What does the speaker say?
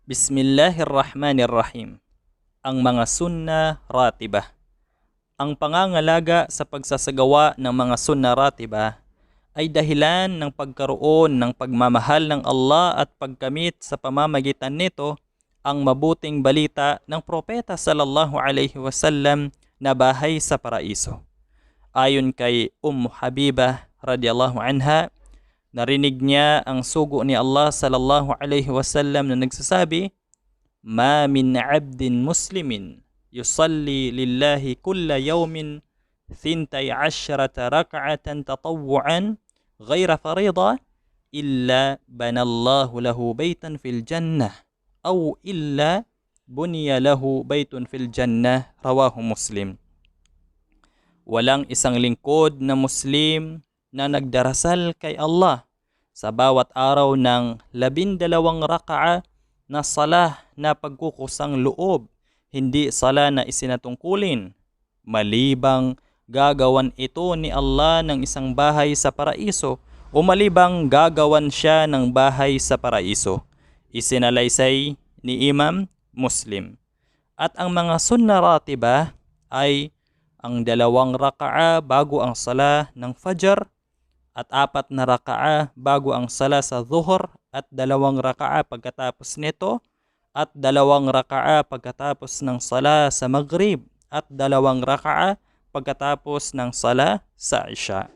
Bismillahirrahmanirrahim. Ang mga sunna ratibah. Ang pangangalaga sa pagsasagawa ng mga sunna ratibah ay dahilan ng pagkaroon ng pagmamahal ng Allah at pagkamit sa pamamagitan nito ang mabuting balita ng propeta sallallahu alaihi wasallam na bahay sa paraiso. Ayon kay Habibah radhiyallahu anha, narinig niya ang sugo ni Allah sallallahu alaihi wasallam na nagsasabi, "Ma min 'abdin muslimin yusalli lillahi kulla yawmin 12 rak'atan tatawwu'an ghayra fariida illa banallahu lahu baytan fil jannah aw illa buniya lahu baytun fil jannah." Rawahu Muslim. Walang isang lingkod na Muslim na nagdarasal kay Allah sa bawat araw ng 12 raka'a na salah na pagkukusang loob, hindi sala na isinatungkulin, malibang gagawan ito ni Allah ng isang bahay sa paraiso o malibang gagawan siya ng bahay sa paraiso. Isinalaysay ni Imam Muslim. At ang mga sunna ratibah ay ang 2 raka'a bago ang sala ng Fajr, at 4 na raka'a bago ang sala sa Dhuhr, at 2 raka'a pagkatapos nito, at 2 raka'a pagkatapos ng sala sa Maghrib, at 2 raka'a pagkatapos ng sala sa Isha.